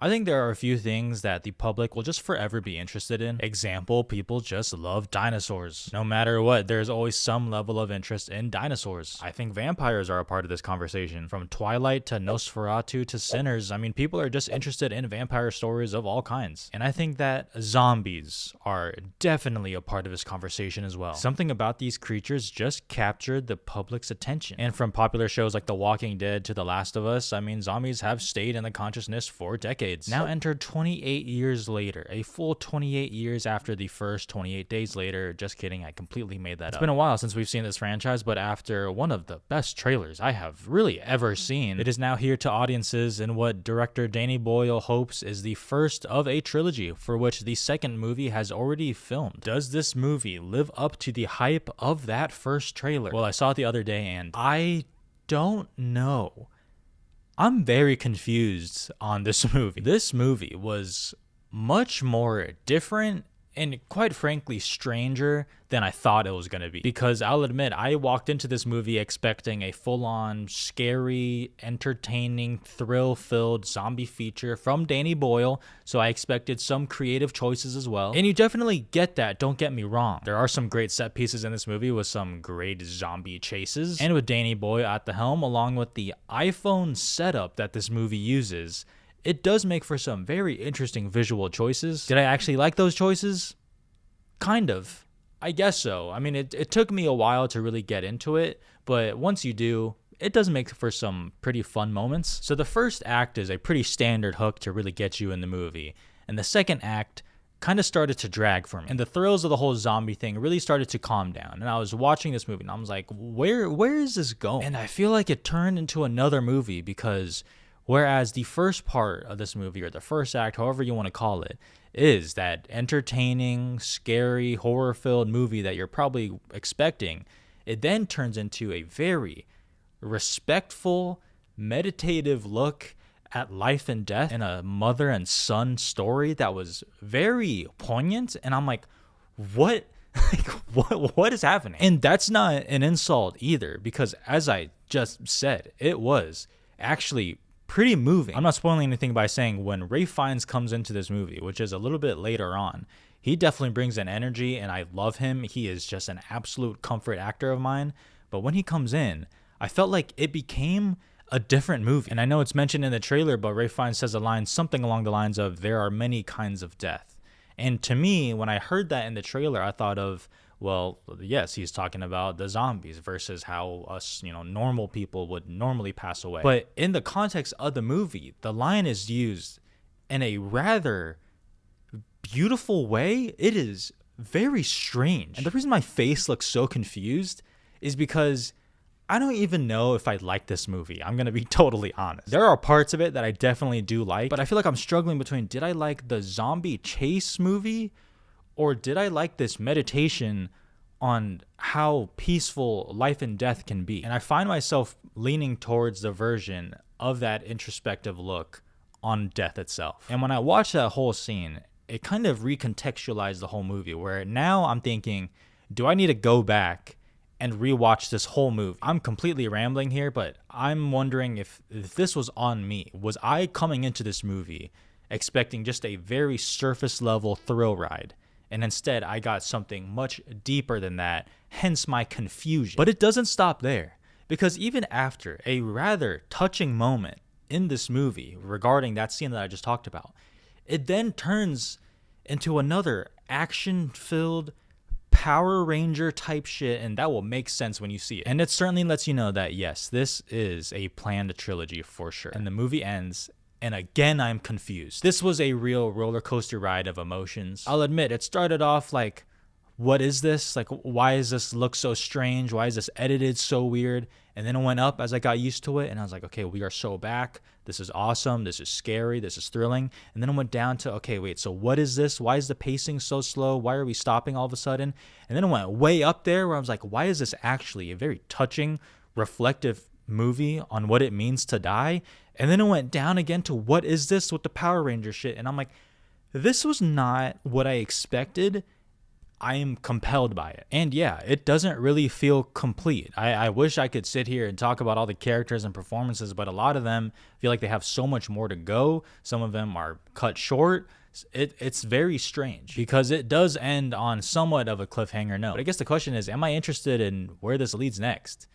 I think there are a few things that the public will just forever be interested in. Example, people just love dinosaurs. No matter what, there's always some level of interest in dinosaurs. I think vampires are a part of this conversation. From Twilight to Nosferatu to Sinners, I mean, people are just interested in vampire stories of all kinds. And I think that zombies are definitely a part of this conversation as well. Something about these creatures just captured the public's attention. And from popular shows like The Walking Dead to The Last of Us, I mean, zombies have stayed in the consciousness for decades. Now enter 28 years later, a full 28 years after the first 28 days later. Just kidding, I completely made that up. It's been a while since we've seen this franchise, but after one of the best trailers I have really ever seen, it is now here to audiences in what director Danny Boyle hopes is the first of a trilogy, for which the second movie has already filmed. Does this movie live up to the hype of that first trailer? Well, I saw it the other day and I don't know. I'm very confused on this movie. This movie was much more different and quite frankly stranger than I thought it was going to be. Because I'll admit, I walked into this movie expecting a full-on, scary, entertaining, thrill-filled zombie feature from Danny Boyle, so I expected some creative choices as well. And you definitely get that, don't get me wrong. There are some great set pieces in this movie with some great zombie chases. And with Danny Boyle at the helm, along with the iPhone setup that this movie uses, it does make for some very interesting visual choices. Did I actually like those choices? Kind of. I guess so. I mean, it took me a while to really get into it, but once you do, it does make for some pretty fun moments. So the first act is a pretty standard hook to really get you in the movie, and the second act kind of started to drag for me. And the thrills of the whole zombie thing really started to calm down. And I was watching this movie and I was like, where is this going? And I feel like it turned into another movie because whereas the first part of this movie, or the first act, however you want to call it, is that entertaining, scary, horror-filled movie that you're probably expecting, it then turns into a very respectful, meditative look at life and death and a mother and son story that was very poignant. And I'm like, what? What is happening? And that's not an insult either, because as I just said, it was actually pretty moving. I'm not spoiling anything by saying when Ralph Fiennes comes into this movie, which is a little bit later on, he definitely brings an energy and I love him. He is just an absolute comfort actor of mine. But when he comes in, I felt like it became a different movie. And I know it's mentioned in the trailer, but Ralph Fiennes says a line something along the lines of, there are many kinds of death. And to me, when I heard that in the trailer, I thought of, well, yes, he's talking about the zombies versus how us, normal people would normally pass away. But in the context of the movie, the line is used in a rather beautiful way. It is very strange. And the reason my face looks so confused is because I don't even know if I like this movie. I'm going to be totally honest. There are parts of it that I definitely do like, but I feel like I'm struggling between, did I like the zombie chase movie, or did I like this meditation on how peaceful life and death can be? And I find myself leaning towards the version of that introspective look on death itself. And when I watched that whole scene, it kind of recontextualized the whole movie, where now I'm thinking, do I need to go back and rewatch this whole movie? I'm completely rambling here, but I'm wondering if this was on me. Was I coming into this movie expecting just a very surface level thrill ride? And instead, I got something much deeper than that, hence my confusion. But it doesn't stop there, because even after a rather touching moment in this movie regarding that scene that I just talked about, it then turns into another action-filled Power Ranger type shit, and that will make sense when you see it. And it certainly lets you know that, yes, this is a planned trilogy for sure. And the movie ends, and again, I'm confused. This was a real roller coaster ride of emotions. I'll admit, it started off like, what is this? Like, why does this look so strange? Why is this edited so weird? And then it went up as I got used to it, and I was like, okay, we are so back. This is awesome. This is scary. This is thrilling. And then it went down to, okay, wait, so what is this? Why is the pacing so slow? Why are we stopping all of a sudden? And then it went way up there where I was like, why is this actually a very touching, reflective movie on what it means to die? And then it went down again to, what is this with the Power Ranger shit? And I'm like, this was not what I expected. I am compelled by it. And yeah, it doesn't really feel complete. I wish I could sit here and talk about all the characters and performances, but a lot of them feel like they have so much more to go. Some of them are cut short. It's very strange because it does end on somewhat of a cliffhanger note. But I guess the question is, am I interested in where this leads next?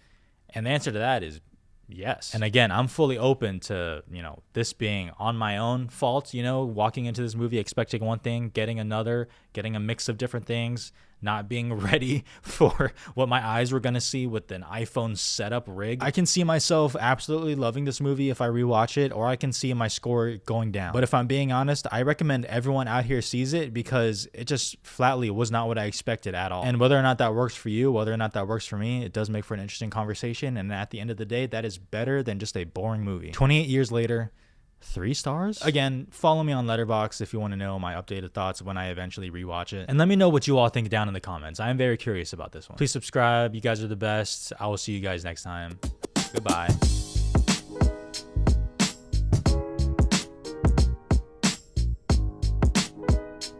And the answer to that is yes. And again, I'm fully open to, this being on my own fault, walking into this movie expecting one thing, getting another, getting a mix of different things, not being ready for what my eyes were going to see with an iPhone setup rig. I can see myself absolutely loving this movie if I rewatch it, or I can see my score going down. But if I'm being honest, I recommend everyone out here sees it because it just flatly was not what I expected at all. And whether or not that works for you, whether or not that works for me, it does make for an interesting conversation. And at the end of the day, that is better than just a boring movie. 28 years later, 3 stars? Again, follow me on Letterboxd if you want to know my updated thoughts when I eventually rewatch it. And let me know what you all think down in the comments. I am very curious about this one. Please subscribe. You guys are the best. I will see you guys next time. Goodbye.